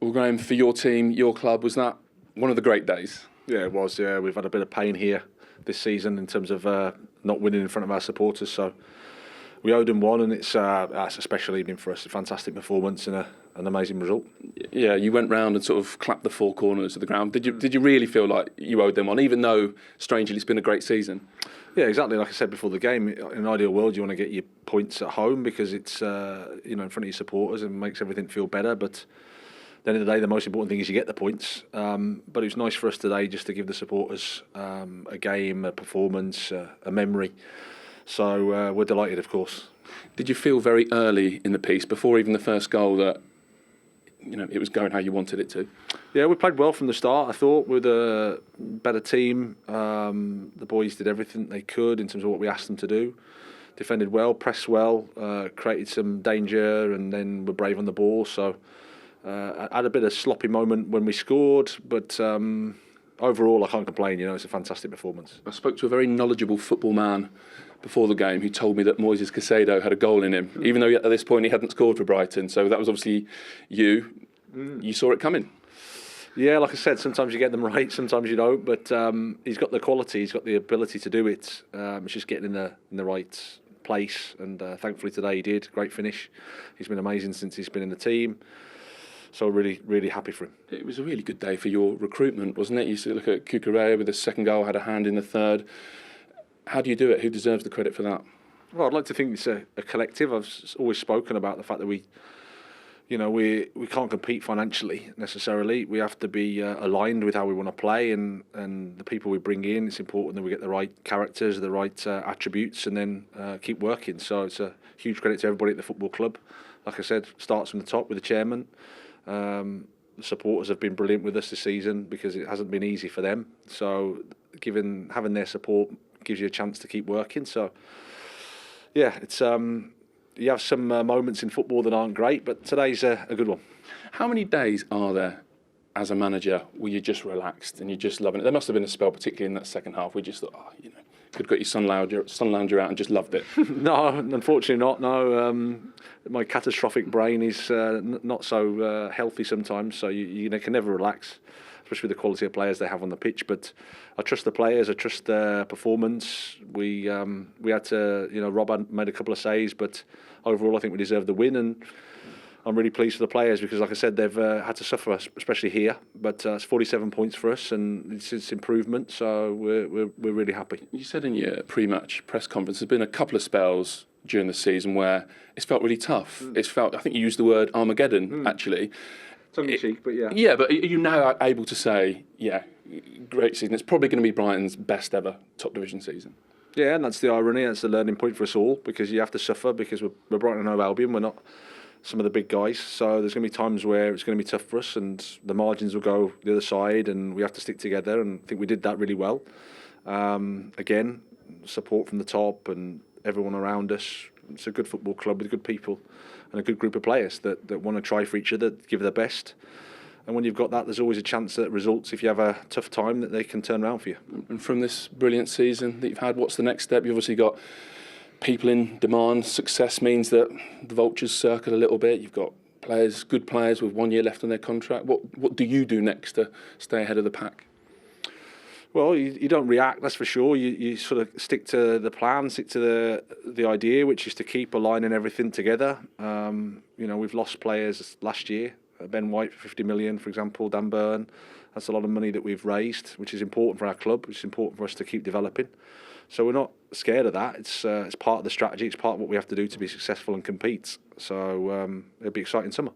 Well, Graham, for your team, your club, was that one of the great days? Yeah, it was. Yeah, we've had a bit of pain here this season in terms of not winning in front of our supporters. So we owed them one, and it's a special evening for us. A fantastic performance and an amazing result. Yeah, you went round and sort of clapped the four corners of the ground. Did you really feel like you owed them one, even though, strangely, it's been a great season? Yeah, exactly. Like I said before the game, in an ideal world, you want to get your points at home because it's in front of your supporters and makes everything feel better. But at the end of the day, the most important thing is you get the points. But it was nice for us today just to give the supporters a game, a performance, a memory. So we're delighted, of course. Did you feel very early in the piece, before even the first goal, that it was going how you wanted it to? Yeah, we played well from the start. I thought with a better team. The boys did everything they could in terms of what we asked them to do. Defended well, pressed well, created some danger, and then were brave on the ball. So I had a bit of sloppy moment when we scored, but overall I can't complain. It's a fantastic performance. I spoke to a very knowledgeable football man before the game who told me that Moises Caicedo had a goal in him, even though at this point he hadn't scored for Brighton. So that was obviously you. You saw it coming. Yeah, like I said, sometimes you get them right, sometimes you don't. But he's got the quality, he's got the ability to do it. It's just getting in the right place, and thankfully today he did. Great finish. He's been amazing since he's been in the team. So really, really happy for him. It was a really good day for your recruitment, wasn't it? You look at Cucurella with the second goal, had a hand in the third. How do you do it? Who deserves the credit for that? Well, I'd like to think it's a collective. I've always spoken about the fact that we can't compete financially necessarily. We have to be aligned with how we want to play, and the people we bring in. It's important that we get the right characters, the right attributes, and then keep working. So it's a huge credit to everybody at the football club. Like I said, starts from the top with the chairman. The supporters have been brilliant with us this season because it hasn't been easy for them. So having their support gives you a chance to keep working. So yeah, it's you have some moments in football that aren't great, but today's a good one. How many days are there as a manager where you're just relaxed and you're just loving it? There must have been a spell, particularly in that second half, where you just thought, could have got your sun lounger out and just loved it. No, unfortunately not. No, my catastrophic brain is not so healthy sometimes, so you can never relax, especially with the quality of players they have on the pitch. But I trust the players. I trust their performance. We had to, Rob made a couple of saves, but overall I think we deserved the win, and I'm really pleased for the players because, like I said, they've had to suffer, especially here. But it's 47 points for us, and it's improvement. So we're really happy. You said in your pre-match press conference, there's been a couple of spells during the season where it's felt really tough. It's felt, I think you used the word Armageddon, actually. Tongue in cheek, but yeah. Yeah, but are you now able to say, great season? It's probably going to be Brighton's best ever top division season. Yeah, and that's the irony. That's the learning point for us all, because you have to suffer because we're Brighton and Hove Albion. We're not some of the big guys. So there's going to be times where it's going to be tough for us, and the margins will go the other side, and we have to stick together. And I think we did that really well. Again, support from the top and everyone around us. It's a good football club with good people and a good group of players that want to try for each other, give their best. And when you've got that, there's always a chance that results, if you have a tough time, that they can turn around for you. And from this brilliant season that you've had, what's the next step? You've obviously got people in demand. Success means that the vultures circle a little bit. You've got players, good players with 1 year left on their contract. What do you do next to stay ahead of the pack? Well, you don't react, that's for sure. You sort of stick to the plan, stick to the idea, which is to keep aligning everything together. We've lost players last year. Ben White for 50 million, for example, Dan Burn. That's a lot of money that we've raised, which is important for our club, which is important for us to keep developing. So we're not scared of that. It's part of the strategy. It's part of what we have to do to be successful and compete. So it'll be an exciting summer.